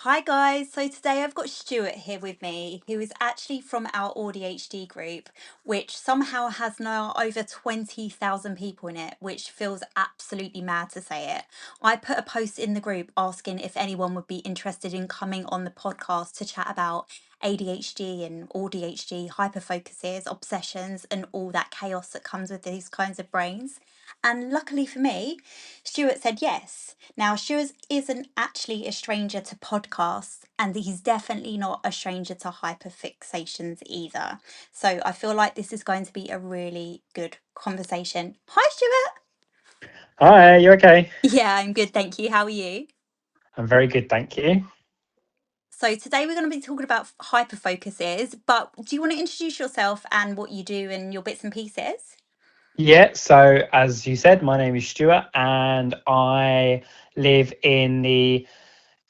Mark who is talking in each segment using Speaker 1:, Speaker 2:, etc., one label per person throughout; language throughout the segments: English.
Speaker 1: Hi guys, so today I've got Stuart here with me, who is actually from our AuDHD group, which somehow has now over 20,000 people in it, which feels absolutely mad to say it. I put a post in the group asking if anyone would be interested in coming on the podcast to chat about ADHD and AuDHD, hyperfocuses, obsessions, and all that chaos that comes with these kinds of brains. And luckily for me, Stuart said yes. Now, Stuart isn't actually a stranger to podcasts, and he's definitely not a stranger to hyperfixations either. So I feel like this is going to be a really good conversation. Hi, Stuart.
Speaker 2: Hi, you okay?
Speaker 1: Yeah, I'm good, thank you. How are you?
Speaker 2: I'm very good, thank you.
Speaker 1: So today we're going to be talking about hyperfocuses, but do you want to introduce yourself and what you do and your bits and pieces?
Speaker 2: Yeah, so as you said, my name is Stuart and I live in the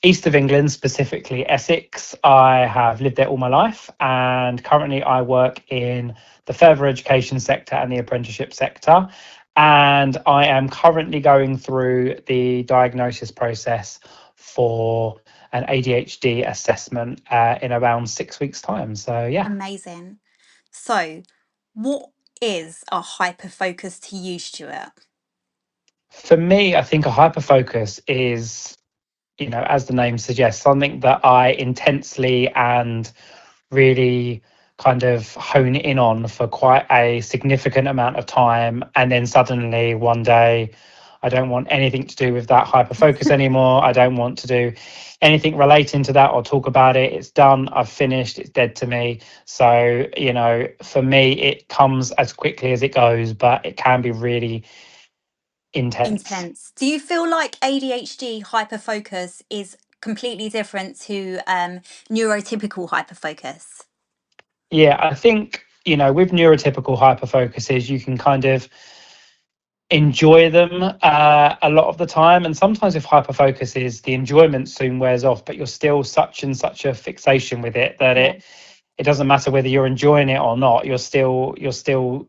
Speaker 2: east of England, specifically Essex. I have lived there all my life and currently I work in the further education sector and the apprenticeship sector. And I am currently going through the diagnosis process for an ADHD assessment in around 6 weeks' time. So, yeah.
Speaker 1: Amazing. So, what is a hyperfocus to you, Stuart?
Speaker 2: For me, I think a hyperfocus is, as the name suggests, something that I intensely and really kind of hone in on for quite a significant amount of time. And then suddenly one day, I don't want anything to do with that hyperfocus anymore. I don't want to do anything relating to that or talk about it. It's done. I've finished. It's dead to me. So, for me, it comes as quickly as it goes, but it can be really intense.
Speaker 1: Intense. Do you feel like ADHD hyperfocus is completely different to neurotypical hyperfocus?
Speaker 2: Yeah, I think, with neurotypical hyperfocuses, you can kind of enjoy them a lot of the time. And sometimes with hyperfocuses, the enjoyment soon wears off, but you're still such a fixation with it that
Speaker 1: Yeah.
Speaker 2: it doesn't matter whether you're enjoying it or not. You're still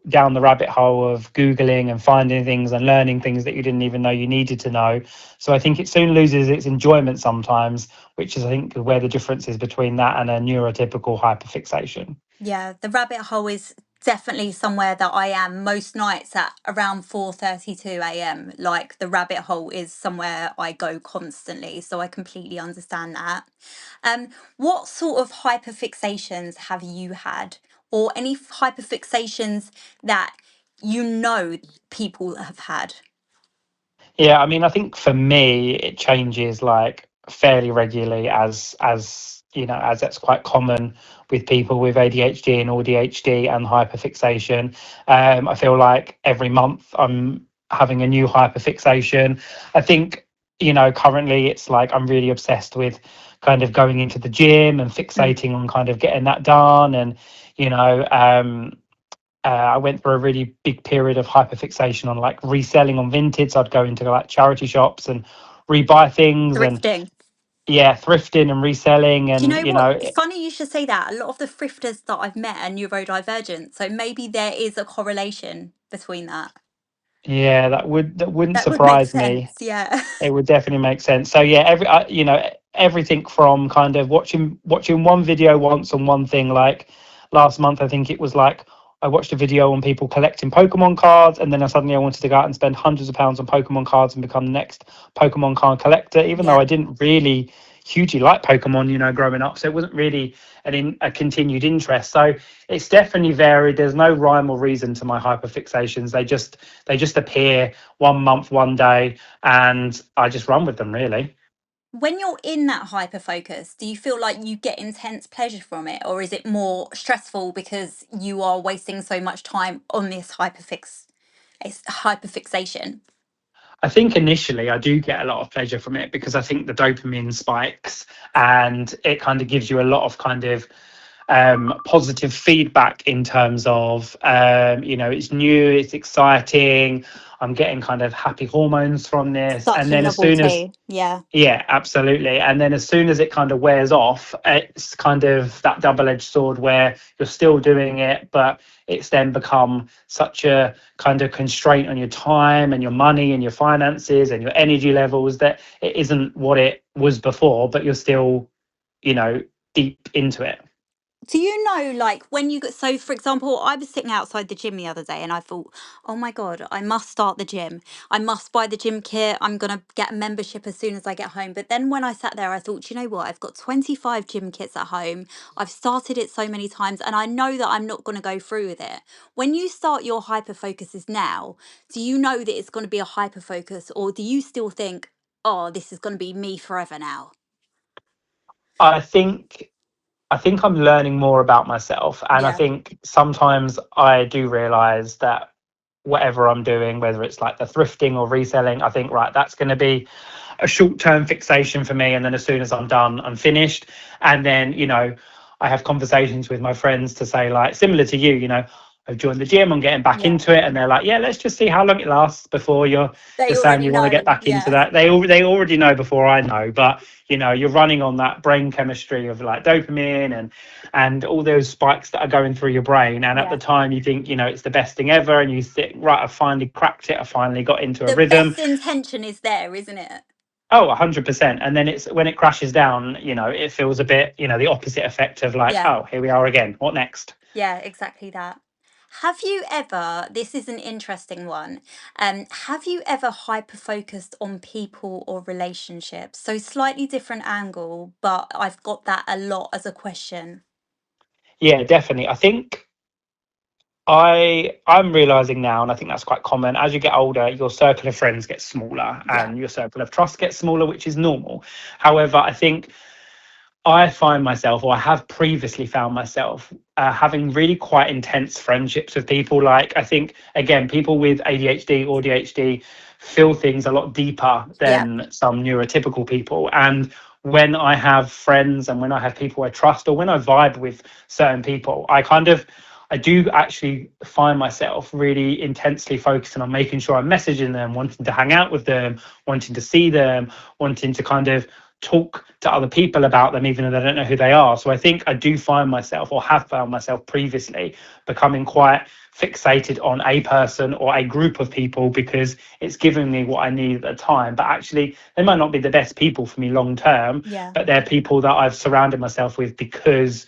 Speaker 2: down the rabbit hole of Googling and finding things and learning things that you didn't even know you needed to know. So I think it soon loses its enjoyment sometimes, which is, I think, where the difference is between that and a neurotypical hyperfixation.
Speaker 1: Yeah, the rabbit hole is definitely somewhere that I am most nights at around 4:32 a.m. Like the rabbit hole is somewhere I go constantly, so I completely understand that. What sort of hyperfixations have you had, or any hyperfixations that you know people have had?
Speaker 2: Yeah, I mean, I think for me, it changes like fairly regularly as that's quite common with people with ADHD and AuDHD and hyperfixation. I feel like every month I'm having a new hyperfixation. I think, currently it's like I'm really obsessed with kind of going into the gym and
Speaker 1: Mm.
Speaker 2: fixating on kind of getting that done. And, you know, um, I went through a really big period of hyperfixation on like reselling on vintage. So I'd go into like charity shops and rebuy things and
Speaker 1: Thrifting.
Speaker 2: yeah, thrifting and reselling
Speaker 1: Do you
Speaker 2: and
Speaker 1: know what? Funny you should say that. A lot of the thrifters that I've met are neurodivergent, so maybe there is a correlation between that.
Speaker 2: yeah, that wouldn't
Speaker 1: That would make
Speaker 2: surprise me.
Speaker 1: sense. Yeah.
Speaker 2: It would definitely make sense. So yeah, everything from kind of watching one video once on one thing. Like last month, I think it was like I watched a video on people collecting Pokemon cards, and then I wanted to go out and spend hundreds of pounds on Pokemon cards and become the next Pokemon card collector. Even though
Speaker 1: Yeah.
Speaker 2: I didn't really hugely like Pokemon, growing up, so it wasn't really a continued interest. So it's definitely varied. There's no rhyme or reason to my hyperfixations. They just appear one month, one day, and I just run with them really.
Speaker 1: When you're in that hyper focus, do you feel like you get intense pleasure from it, or is it more stressful because you are wasting so much time on this hyperfixation?
Speaker 2: I think initially I do get a lot of pleasure from it because I think the dopamine spikes and it kind of gives you a lot of kind of positive feedback in terms of it's new, it's exciting, I'm getting kind of happy hormones from this.
Speaker 1: Such
Speaker 2: And
Speaker 1: a
Speaker 2: then as soon as
Speaker 1: novelty. Yeah.
Speaker 2: yeah, absolutely. And then as soon as it kind of wears off, it's kind of that double-edged sword where you're still doing it, but it's then become such a kind of constraint on your time and your money and your finances and your energy levels that it isn't what it was before, but you're still deep into it.
Speaker 1: Do you know, like, when you get, so for example, I was sitting outside the gym the other day and I thought, oh my God, I must start the gym. I must buy the gym kit. I'm going to get a membership as soon as I get home. But then when I sat there, I thought, "Do you know what? I've got 25 gym kits at home. I've started it so many times and I know that I'm not going to go through with it." When you start your hyper focuses now, do you know that it's going to be a hyper focus, or do you still think, oh, this is going to be me forever now?
Speaker 2: I think I'm learning more about myself, and I
Speaker 1: Yeah.
Speaker 2: think sometimes I do realize that whatever I'm doing, whether it's like the thrifting or reselling, I think, right, that's going to be a short-term fixation for me, and then as soon as I'm done, I'm finished. And then, I have conversations with my friends to say, like, similar to you, I've joined the gym, I'm getting back
Speaker 1: Yeah.
Speaker 2: into it, and they're like, yeah, let's just see how long it lasts before you're
Speaker 1: They
Speaker 2: saying
Speaker 1: already
Speaker 2: you want to get
Speaker 1: know.
Speaker 2: back into
Speaker 1: Yeah.
Speaker 2: that. They already know before I know, but you're running on that brain chemistry of like dopamine and all those spikes that are going through your brain. And at the
Speaker 1: Yeah.
Speaker 2: time, you think it's the best thing ever, and you think, right, I finally cracked it, I finally got into a
Speaker 1: The
Speaker 2: rhythm.
Speaker 1: best intention is there, isn't it?
Speaker 2: Oh, 100%. And then it's when it crashes down, it feels a bit, the opposite effect of like,
Speaker 1: Yeah.
Speaker 2: oh, here we are again. What next?
Speaker 1: Yeah, exactly that. Have you ever, this is an interesting one, have you ever hyper focused on people or relationships? So slightly different angle, but I've got that a lot as a question.
Speaker 2: Yeah, definitely. I think I'm realizing now, and I think that's quite common. As you get older, your circle of friends gets smaller
Speaker 1: Yeah.
Speaker 2: and your circle of trust gets smaller, which is normal. However, I think I find myself, or I have previously found myself, having really quite intense friendships with people. Like, I think, again, people with ADHD or AuDHD feel things a lot deeper
Speaker 1: Yeah.
Speaker 2: than some neurotypical people. And when I have friends and when I have people I trust, or when I vibe with certain people, I do actually find myself really intensely focusing on making sure I'm messaging them, wanting to hang out with them, wanting to see them, wanting to kind of talk to other people about them, even though they don't know who they are. So I think I do find myself, or have found myself previously, becoming quite fixated on a person or a group of people because it's giving me what I need at the time. But actually, they might not be the best people for me long term,
Speaker 1: Yeah.
Speaker 2: but they're people that I've surrounded myself with because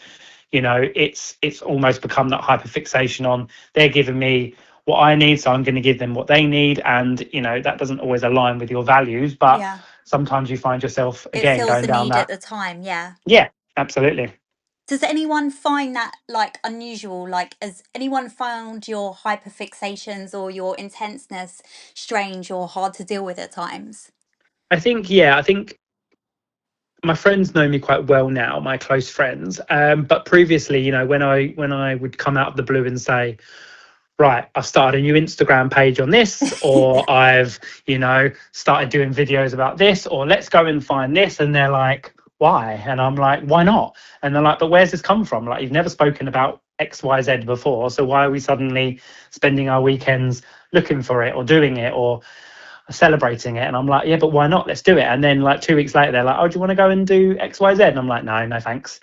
Speaker 2: it's almost become that hyperfixation on they're giving me what I need, so I'm going to give them what they need. And that doesn't always align with your values, but
Speaker 1: Yeah.
Speaker 2: sometimes you find yourself
Speaker 1: It
Speaker 2: again
Speaker 1: fills
Speaker 2: going
Speaker 1: the
Speaker 2: down
Speaker 1: need at
Speaker 2: that.
Speaker 1: the time. Yeah.
Speaker 2: Yeah, absolutely.
Speaker 1: Does anyone find that like unusual? Like, has anyone found your hyperfixations or your intenseness strange or hard to deal with at times?
Speaker 2: I think my friends know me quite well now, my close friends. But previously, when I would come out of the blue and say, right, I've started a new Instagram page on this, or I've, started doing videos about this, or let's go and find this. And they're like, why? And I'm like, why not? And they're like, but where's this come from? Like, you've never spoken about XYZ before. So why are we suddenly spending our weekends looking for it or doing it or celebrating it? And I'm like, yeah, but why not? Let's do it. And then like 2 weeks later, they're like, oh, do you want to go and do XYZ? And I'm like, no, no, thanks.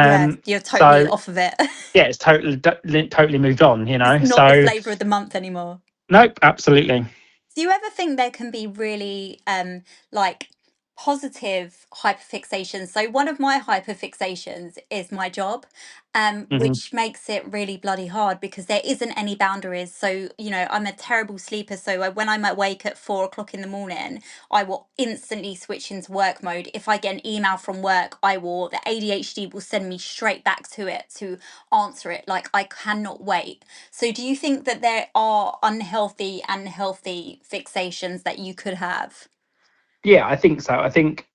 Speaker 1: Yeah,
Speaker 2: Um,
Speaker 1: you're totally
Speaker 2: so
Speaker 1: off of it.
Speaker 2: yeah, it's totally moved on,
Speaker 1: It's not the
Speaker 2: So
Speaker 1: flavor of the month anymore.
Speaker 2: nope, absolutely.
Speaker 1: Do you ever think there can be really like positive hyperfixations? So one of my hyperfixations is my job,
Speaker 2: Hmm.
Speaker 1: which makes it really bloody hard because there isn't any boundaries. So, I'm a terrible sleeper. So when I'm awake at 4 o'clock in the morning, I will instantly switch into work mode. If I get an email from work, the ADHD will send me straight back to it to answer it. Like, I cannot wait. So, do you think that there are unhealthy and healthy fixations that you could have?
Speaker 2: Yeah, I think so. I think,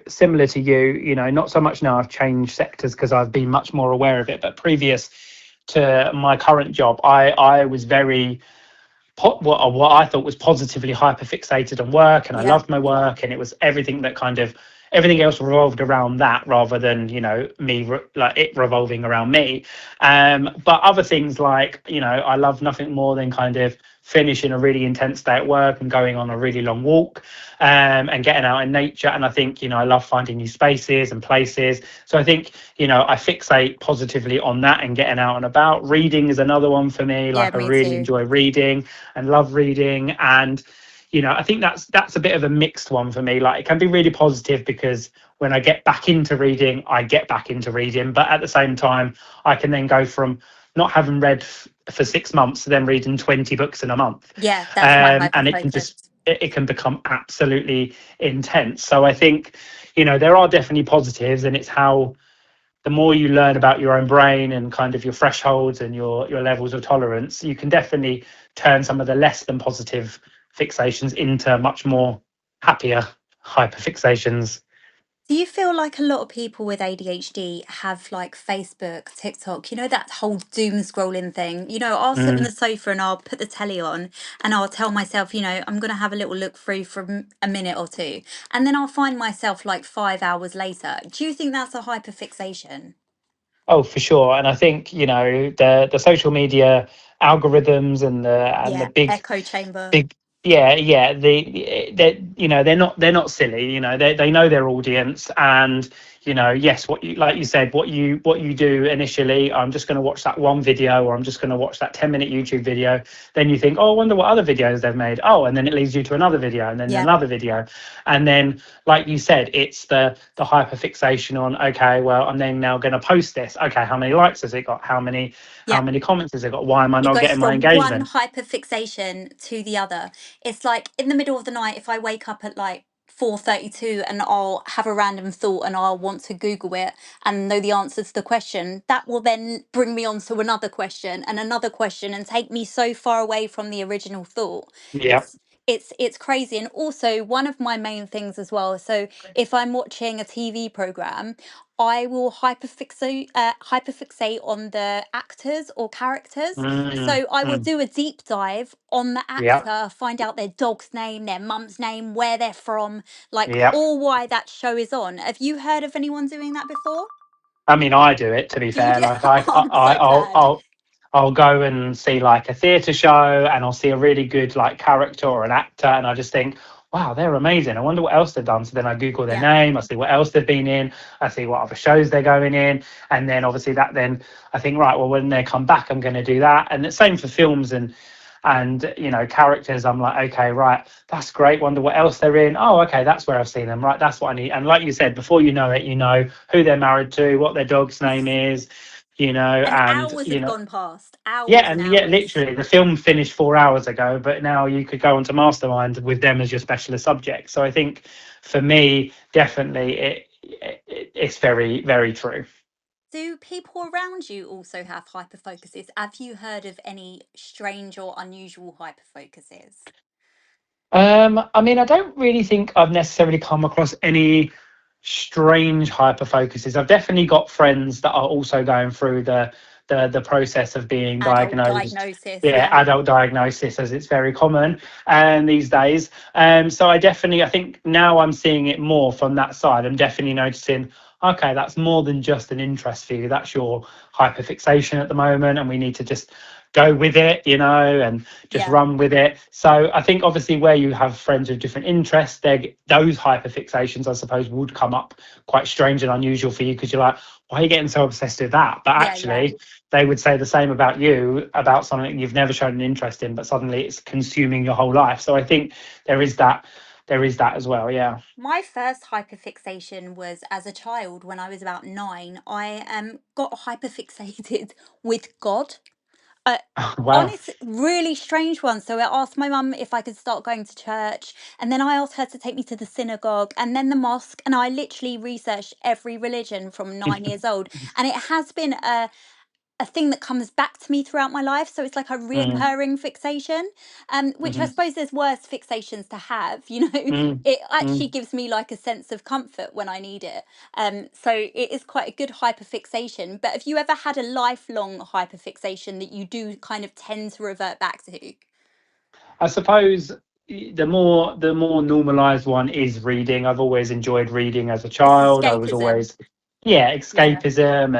Speaker 2: similar to you, not so much now I've changed sectors because I've been much more aware of it, but previous to my current job, I was very what I thought was positively hyper fixated on work, and I
Speaker 1: Yeah,
Speaker 2: loved my work, and it was everything that everything else revolved around that rather than like it revolving around me. But other things like I love nothing more than kind of finishing a really intense day at work and going on a really long walk, and getting out in nature. And I think I love finding new spaces and places. So I think I fixate positively on that and getting out and about. Reading is another one for me.
Speaker 1: yeah,
Speaker 2: Like, I
Speaker 1: me
Speaker 2: really
Speaker 1: too.
Speaker 2: enjoy reading and love reading. And I think that's a bit of a mixed one for me. Like, it can be really positive because when I get back into reading, I get back into reading. But at the same time, I can then go from not having read for 6 months to then reading 20 books in a month.
Speaker 1: Yeah, that's my
Speaker 2: And
Speaker 1: hyperfocus.
Speaker 2: it can become absolutely intense. So I think, there are definitely positives, and it's how the more you learn about your own brain and kind of your thresholds and your levels of tolerance, you can definitely turn some of the less than positive fixations into much more happier hyperfixations.
Speaker 1: Do you feel like a lot of people with ADHD have like Facebook, TikTok, that whole doom scrolling thing? I'll sit on
Speaker 2: Mm.
Speaker 1: the sofa and I'll put the telly on and I'll tell myself, I'm going to have a little look through for a minute or two. And then I'll find myself like 5 hours later. Do you think that's a hyperfixation?
Speaker 2: Oh, for sure. And I think, the social media algorithms and the
Speaker 1: Yeah,
Speaker 2: big
Speaker 1: echo chamber.
Speaker 2: big yeah, they're not silly. They know their audience. And yes, what you like you said, what you do initially, I'm just going to watch that one video, or I'm just going to watch that 10-minute YouTube video. Then you think, oh, I wonder what other videos they've made. Oh, and then it leads you to another video, and then
Speaker 1: Yeah,
Speaker 2: another video. And then, like you said, it's the hyperfixation on, okay, well, I'm then now going to post this. Okay, how many likes has it got? How
Speaker 1: yeah.
Speaker 2: many comments has it got? Why am I
Speaker 1: It
Speaker 2: not
Speaker 1: goes
Speaker 2: getting my
Speaker 1: from one
Speaker 2: engagement?
Speaker 1: hyperfixation to the other. It's like in the middle of the night, if I wake up at like 4:32 and I'll have a random thought and I'll want to Google it and know the answer to the question, that will then bring me on to another question and take me so far away from the original thought.
Speaker 2: Yeah.
Speaker 1: It's it's crazy. And also one of my main things as well. So if I'm watching a TV program, I will hyperfixate on the actors or characters.
Speaker 2: Mm,
Speaker 1: So I will
Speaker 2: mm,
Speaker 1: do a deep dive on the
Speaker 2: yeah,
Speaker 1: actor, find out their dog's name, their mum's name, where they're from, like
Speaker 2: yeah.
Speaker 1: all why that show is on. Have you heard of anyone doing that before?
Speaker 2: I mean, I do it, to be
Speaker 1: Do you
Speaker 2: fair.
Speaker 1: do?
Speaker 2: Like,
Speaker 1: Oh, I'm so glad.
Speaker 2: I'll go and see like a theatre show, and I'll see a really good like character or an actor, and I just think, wow, they're amazing. I wonder what else they've done. So then I Google their
Speaker 1: Yeah,
Speaker 2: name, I see what else they've been in, I see what other shows they're going in, and then obviously that then I think, right, well, when they come back, I'm going to do that. And the same for films and characters. I'm like, okay, right, that's great, wonder what else they're in. Oh, okay, that's where I've seen them, right, that's what I need. And like you said, before you know it, you know who they're married to, what their dog's name is,
Speaker 1: and
Speaker 2: and
Speaker 1: hours have gone past.
Speaker 2: yeah,
Speaker 1: Hours and
Speaker 2: and yeah,
Speaker 1: hours.
Speaker 2: literally the film finished 4 hours ago, but now you could go onto Mastermind with them as your specialist subject. So I think for me, definitely it's very, very true.
Speaker 1: Do people around you also have hyperfocuses? Have you heard of any strange or unusual hyperfocuses?
Speaker 2: I mean, I don't really think I've necessarily come across any strange hyper focuses. I've definitely got friends that are also going through the process of being
Speaker 1: Adult
Speaker 2: diagnosed.
Speaker 1: diagnosis,
Speaker 2: Yeah,
Speaker 1: yeah.
Speaker 2: adult diagnosis, as it's very common these days. So I think now I'm seeing it more from that side. I'm definitely noticing, okay, that's more than just an interest for you. That's your hyperfixation at the moment, and we need to just go with it, and just
Speaker 1: Yeah,
Speaker 2: run with it. So I think obviously where you have friends with different interests, those hyperfixations, I suppose, would come up quite strange and unusual for you, because you're like, why are you getting so obsessed with that? But
Speaker 1: yeah, yeah.
Speaker 2: actually, they would say the same about you, about something you've never shown an interest in, but suddenly it's consuming your whole life. So I think there is that, there is that as well. Yeah.
Speaker 1: My first hyperfixation was as a child when I was about 9. I got hyperfixated with God. Uh,
Speaker 2: Wow.
Speaker 1: honest, really strange one. So I asked my mum if I could start going to church, and then I asked her to take me to the synagogue and then the mosque. And I literally researched every religion from 9 years old, and it has been a thing that comes back to me throughout my life. So it's like a
Speaker 2: Mm,
Speaker 1: reoccurring fixation, which I
Speaker 2: mhm,
Speaker 1: suppose there's worse fixations to have.
Speaker 2: mm,
Speaker 1: It actually
Speaker 2: mm.
Speaker 1: gives me like a sense of comfort when I need it. So it is quite a good hyperfixation. But have you ever had a lifelong hyperfixation that you do kind of tend to revert back to?
Speaker 2: I suppose the more normalized one is reading. I've always enjoyed reading as a
Speaker 1: It's
Speaker 2: child. I was
Speaker 1: escapism.
Speaker 2: always, yeah,
Speaker 1: Yeah.
Speaker 2: escapism,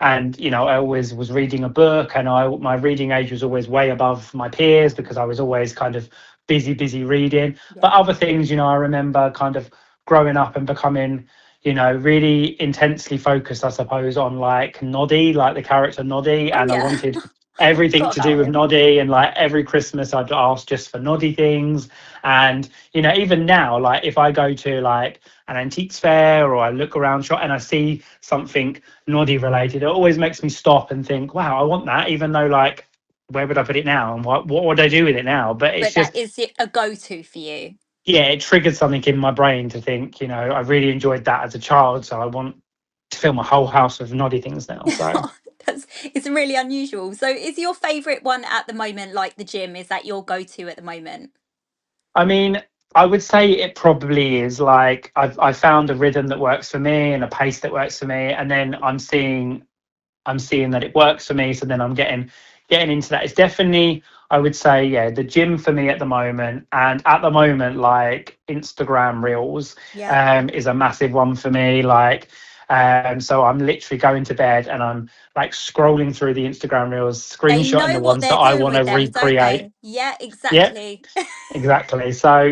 Speaker 2: and I always was reading a book, and my reading age was always way above my peers because I was always kind of busy reading. But
Speaker 1: Yeah.
Speaker 2: other things, I remember kind of growing up and becoming really intensely focused, I suppose, on like Noddy, like the character Noddy,
Speaker 1: Oh
Speaker 2: and I
Speaker 1: yeah.
Speaker 2: wanted everything
Speaker 1: Forgot
Speaker 2: to do
Speaker 1: about
Speaker 2: with
Speaker 1: him.
Speaker 2: noddy, and like every Christmas I'd ask just for noddy things. And even now, like if I go to like an antiques fair or I look around shop and I see something noddy related, it always makes me stop and think, wow, I want that, even though like where would I put it now and what would I do with it now? But it's
Speaker 1: But
Speaker 2: just,
Speaker 1: that is a go-to for you.
Speaker 2: yeah, it triggered something in my brain to think, I really enjoyed that as a child, so I want to fill my whole house with noddy things now. So
Speaker 1: It's really unusual. So is your favorite one at the moment like the gym? Is that your go-to at the moment?
Speaker 2: I mean, I would say it probably is. Like I've found a rhythm that works for me and a pace that works for me, and then I'm seeing that it works for me. So then I'm getting into that. It's definitely, I would say, yeah, the gym for me at the moment. And at the moment, like Instagram Reels
Speaker 1: Yeah.
Speaker 2: is a massive one for me. Like so I'm literally going to bed and I'm like scrolling through the Instagram Reels,
Speaker 1: They
Speaker 2: screenshotting the
Speaker 1: know what
Speaker 2: ones that
Speaker 1: they're
Speaker 2: I
Speaker 1: doing
Speaker 2: want to
Speaker 1: with them, don't
Speaker 2: recreate.
Speaker 1: they? Yeah,
Speaker 2: Yeah,
Speaker 1: exactly.
Speaker 2: exactly. So,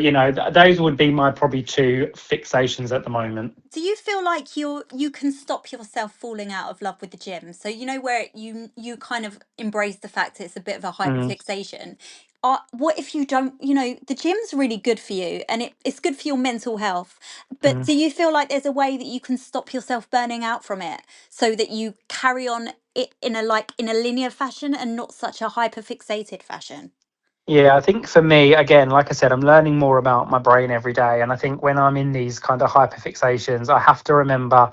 Speaker 2: those would be my probably two fixations at the moment.
Speaker 1: Do you feel like you can stop yourself falling out of love with the gym? So where you kind of embrace the fact it's a bit of a
Speaker 2: Mm,
Speaker 1: hyperfixation. What if you don't? The gym's really good for you, and it's good for your mental health. But
Speaker 2: mm.
Speaker 1: do you feel like there's a way that you can stop yourself burning out from it, so that you carry on it in a linear fashion and not such a hyperfixated fashion?
Speaker 2: Yeah, I think for me, again, like I said, I'm learning more about my brain every day. And I think when I'm in these kind of hyperfixations, I have to remember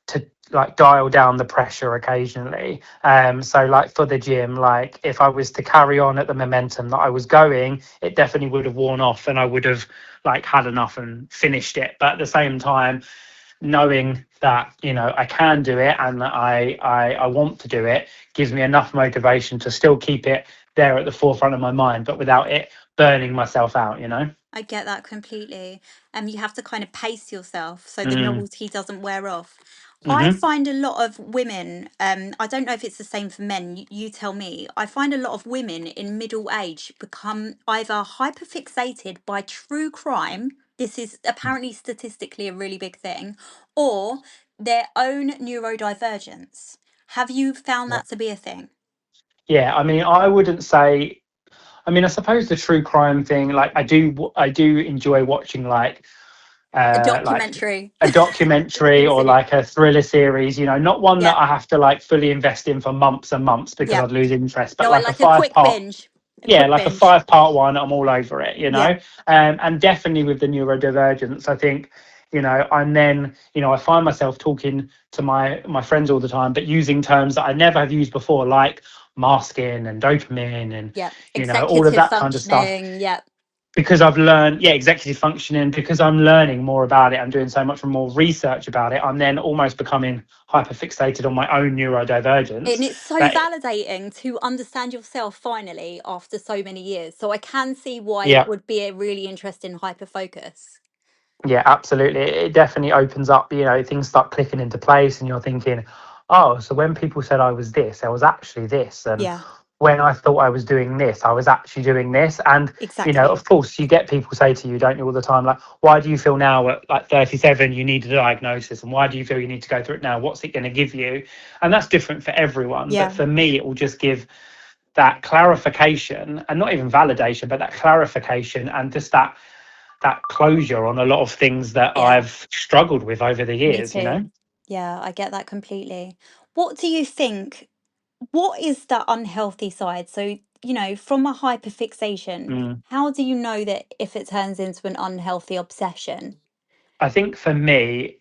Speaker 2: to like dial down the pressure occasionally. So like for the gym, like if I was to carry on at the momentum that I was going, it definitely would have worn off and I would have like had enough and finished it. But at the same time, knowing that I can do it and that I want to do it gives me enough motivation to still keep it there at the forefront of my mind, but without it burning myself out.
Speaker 1: I get that completely. You have to kind of pace yourself so the
Speaker 2: Mm,
Speaker 1: novelty doesn't wear off. I
Speaker 2: hmm.
Speaker 1: find a lot of women, I don't know if it's the same for men, you tell me. I find a lot of women in middle age become either hyperfixated by true crime. This is apparently statistically a really big thing, or their own neurodivergence. Have you found
Speaker 2: Yeah.
Speaker 1: that to be a thing?
Speaker 2: Yeah, I mean, I wouldn't say. I mean, I suppose the true crime thing, like I do enjoy watching
Speaker 1: A
Speaker 2: like
Speaker 1: documentary.
Speaker 2: a documentary or
Speaker 1: Easy.
Speaker 2: like a thriller series, not one that
Speaker 1: Yeah.
Speaker 2: I have to like fully invest in for months and months because
Speaker 1: Yeah.
Speaker 2: I'd lose interest, but
Speaker 1: No, I
Speaker 2: like a
Speaker 1: like a
Speaker 2: five
Speaker 1: quick
Speaker 2: part.
Speaker 1: binge. A
Speaker 2: Yeah,
Speaker 1: quick
Speaker 2: like a
Speaker 1: binge.
Speaker 2: 5 part one, I'm all over it,
Speaker 1: Yeah.
Speaker 2: and definitely with the neurodivergence, I think, I'm then, I find myself talking to my friends all the time, but using terms that I never have used before, like masking and dopamine and,
Speaker 1: Yeah.
Speaker 2: all of
Speaker 1: Executive
Speaker 2: that kind of stuff,
Speaker 1: functioning. Yeah.
Speaker 2: because I've learned, yeah, executive functioning, because I'm learning more about it. I'm doing so much more research about it. I'm then almost becoming hyper fixated on my own
Speaker 1: And
Speaker 2: neurodivergence.
Speaker 1: it's so
Speaker 2: That,
Speaker 1: validating to understand yourself finally after so many years. So I can see why it
Speaker 2: yeah.
Speaker 1: would be a really interesting hyper focus.
Speaker 2: Yeah, absolutely. It definitely opens up, things start clicking into place and you're thinking, oh, so when people said I was this, I was actually this. And
Speaker 1: Yeah,
Speaker 2: when I thought I was doing this, I was actually doing this. And,
Speaker 1: exactly.
Speaker 2: of course, you get people say to you, don't you, all the time, like, why do you feel now at like 37 you need a diagnosis? And why do you feel you need to go through it now? What's it going to give you? And that's different for everyone. But
Speaker 1: Yeah,
Speaker 2: for me, it will just give that clarification and not even validation, but that clarification and just that closure on a lot of things that
Speaker 1: yeah,
Speaker 2: I've struggled with over the
Speaker 1: me
Speaker 2: years.
Speaker 1: too. Yeah, I get that completely. What do you think? What is the unhealthy side? So, from a hyperfixation,
Speaker 2: Mm.
Speaker 1: how do you know that if it turns into an unhealthy obsession?
Speaker 2: I think for me,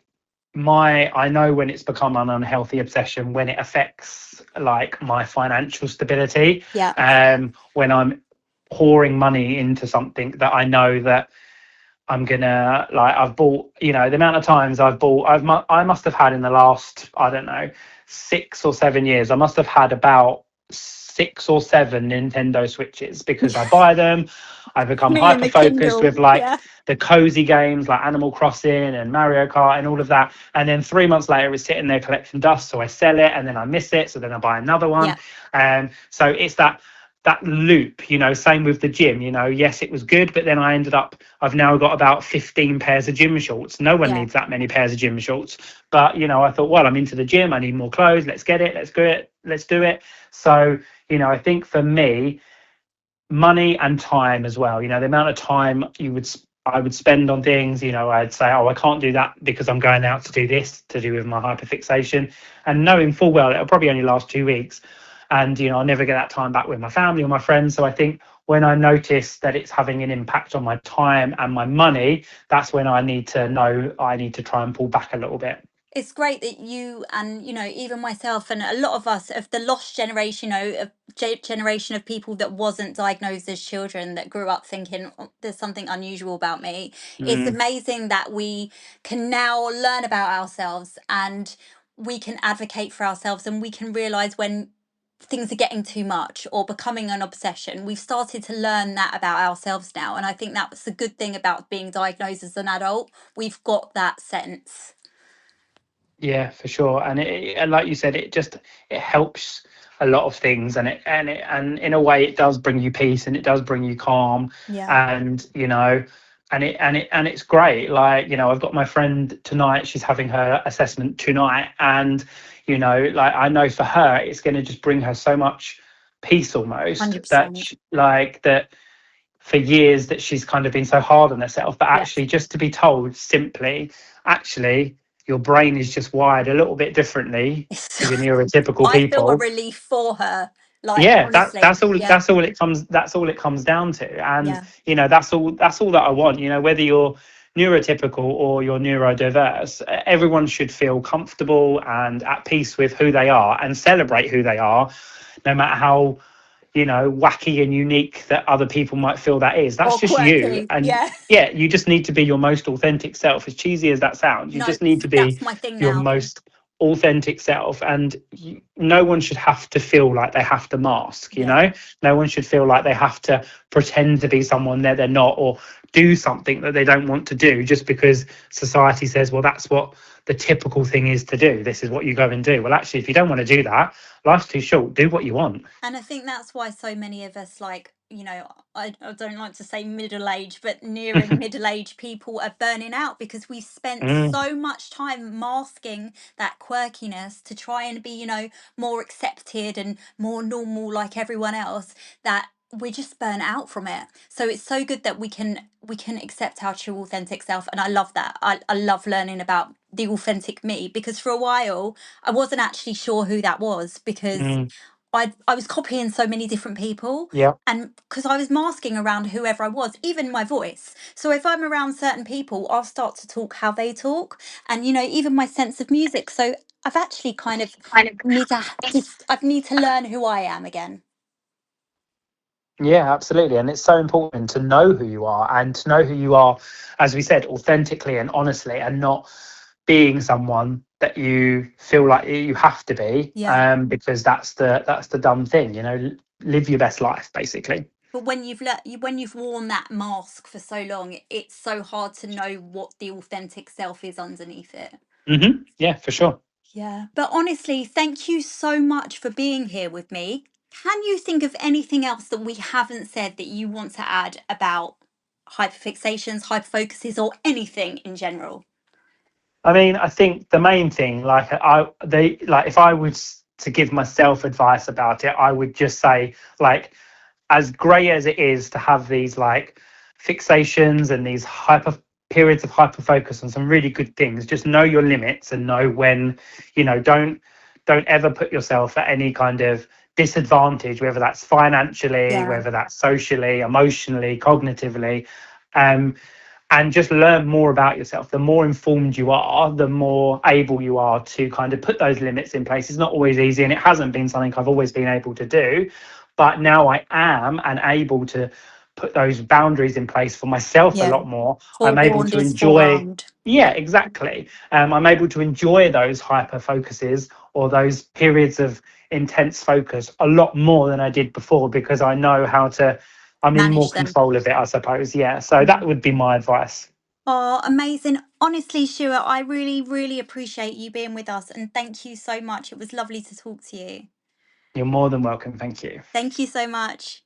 Speaker 2: I know when it's become an unhealthy obsession when it affects like my financial stability.
Speaker 1: Yeah.
Speaker 2: When I'm pouring money into something that I know that I'm gonna like. I've bought, the amount of times I've bought. I must have had in the last, I don't know, 6 or 7 years. I must have had about 6 or 7 Nintendo Switches because I buy them. I become
Speaker 1: Me and
Speaker 2: hyper
Speaker 1: the
Speaker 2: focused
Speaker 1: Kindle.
Speaker 2: with like
Speaker 1: Yeah.
Speaker 2: the cozy games like Animal Crossing and Mario Kart and all of that. And then 3 months later, it's sitting there collecting dust. So I sell it and then I miss it. So then I buy another one.
Speaker 1: Yeah.
Speaker 2: So it's that loop, same with the gym, yes, it was good, but then I've now got about 15 pairs of gym shorts. No one
Speaker 1: Yeah.
Speaker 2: needs that many pairs of gym shorts. But, I thought, well, I'm into the gym. I need more clothes. Let's get it. Let's do it. Let's do it. So, I think for me, money and time as well. The amount of time I would spend on things. I'd say, oh, I can't do that because I'm going out to do this to do with my hyperfixation, and knowing full well it'll probably only last 2 weeks, and I'll never get that time back with my family or my friends. So I think when I notice that it's having an impact on my time and my money, that's when I need to know I need to try and pull back a little bit.
Speaker 1: It's great that you and even myself and a lot of us of the lost generation, generation of people that wasn't diagnosed as children, that grew up thinking, "Oh, there's something unusual about me." It's
Speaker 2: Mm,
Speaker 1: amazing that we can now learn about ourselves, and we can advocate for ourselves, and we can realize when things are getting too much or becoming an obsession. We've started to learn that about ourselves now, and I think that's a good thing about being diagnosed as an adult. We've got that sense.
Speaker 2: yeah, for sure. And like you said, it helps a lot of things, and in a way it does bring you peace, and it does bring you calm,
Speaker 1: Yeah.
Speaker 2: and it's great. Like, I've got my friend tonight, she's having her assessment tonight, and like, I know for her it's going to just bring her so much peace, almost, that
Speaker 1: 100%.
Speaker 2: like that for years that she's kind of been so hard on herself, but
Speaker 1: Yes.
Speaker 2: actually just to be told simply, actually, your brain is just wired a little bit differently to the neurotypical
Speaker 1: I feel a
Speaker 2: people.
Speaker 1: relief for her. Like,
Speaker 2: Yeah,
Speaker 1: honestly. Yeah.
Speaker 2: that's all it comes down to. And
Speaker 1: Yeah.
Speaker 2: that's all that I want. Whether you're neurotypical or you're neurodiverse, everyone should feel comfortable and at peace with who they are and celebrate who they are, no matter how wacky and unique that other people might feel that is. That's
Speaker 1: Or
Speaker 2: just you.
Speaker 1: quirky.
Speaker 2: And
Speaker 1: Yeah.
Speaker 2: yeah, you just need to be your most authentic self. As cheesy as that sounds, you
Speaker 1: No,
Speaker 2: just need to be
Speaker 1: that's my thing
Speaker 2: your
Speaker 1: now.
Speaker 2: most authentic self. And no one should have to feel like they have to mask,
Speaker 1: Yeah.
Speaker 2: no one should feel like they have to pretend to be someone that they're not, or do something that they don't want to do just because society says, well, that's what the typical thing is to do. This is what you go and do. Well, actually, if you don't want to do that, life's too short. Do what you want.
Speaker 1: And I think that's why so many of us, like, I don't like to say middle age, but nearing middle age people are burning out because we've spent
Speaker 2: Mm,
Speaker 1: so much time masking that quirkiness to try and be, more accepted and more normal like everyone else, that we're just burnt out from it. So it's so good that we can accept our true authentic self. And I love that. I love learning about the authentic me, because for a while I wasn't actually sure who that was, because
Speaker 2: mm,
Speaker 1: I was copying so many different people,
Speaker 2: yeah.
Speaker 1: and because I was masking around whoever I was, even my voice. So if I'm around certain people, I'll start to talk how they talk, and even my sense of music. So I've actually kind of I need to learn who I am again.
Speaker 2: Yeah, absolutely. And it's so important to know who you are, and to know who you are, as we said, authentically and honestly, and not being someone that you feel like you have to be,
Speaker 1: Yeah.
Speaker 2: because that's the dumb thing, live your best life, basically.
Speaker 1: But when you've worn that mask for so long, it's so hard to know what the authentic self is underneath it.
Speaker 2: Yeah, for sure.
Speaker 1: Yeah. But honestly, thank you so much for being here with me. Can you think of anything else that we haven't said that you want to add about hyperfixations, hyperfocuses, or anything in general?
Speaker 2: I mean, I think the main thing, like, if I was to give myself advice about it, I would just say, like, as grey as it is to have these like fixations and these hyper periods of hyper focus on some really good things, just know your limits and know when, don't ever put yourself at any kind of disadvantage, whether that's financially,
Speaker 1: Yeah.
Speaker 2: whether that's socially, emotionally, cognitively. um and just learn more about yourself. The more informed you are, the more able you are to kind of put those limits in place. It's not always easy, and it hasn't been something I've always been able to do, but now I am, and able to put those boundaries in place for myself a
Speaker 1: Yeah.
Speaker 2: lot more. I'm able
Speaker 1: Forewarned
Speaker 2: to
Speaker 1: is
Speaker 2: enjoy,
Speaker 1: forearmed.
Speaker 2: yeah, exactly. I'm able to enjoy those hyper focuses, or those periods of intense focus, a lot more than I did before, because I know how to, I'm in more
Speaker 1: Manage them.
Speaker 2: control of it, I suppose. Yeah. So
Speaker 1: Yeah.
Speaker 2: that would be my advice.
Speaker 1: Oh, amazing. Honestly, Stuart, I really, really appreciate you being with us, and thank you so much. It was lovely to talk to you.
Speaker 2: You're more than welcome. Thank you.
Speaker 1: Thank you so much.